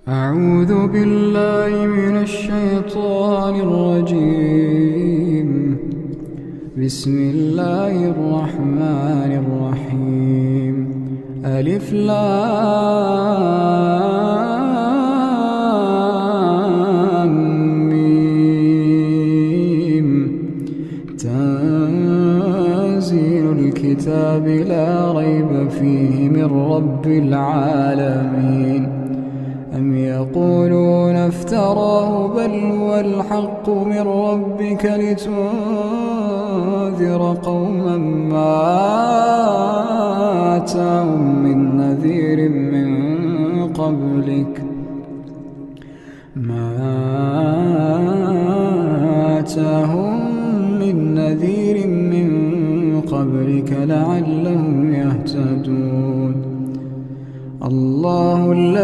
أعوذ بالله من الشيطان الرجيم. بسم الله الرحمن الرحيم. ألف لام ميم. تنزيل الكتاب لا ريب فيه من رب العالمين. أم يقولون افتراه بل هو الحق من ربك لتنذر قوما ما آتاهم من نذير من قبلك لعلهم يهتدون. الله الذي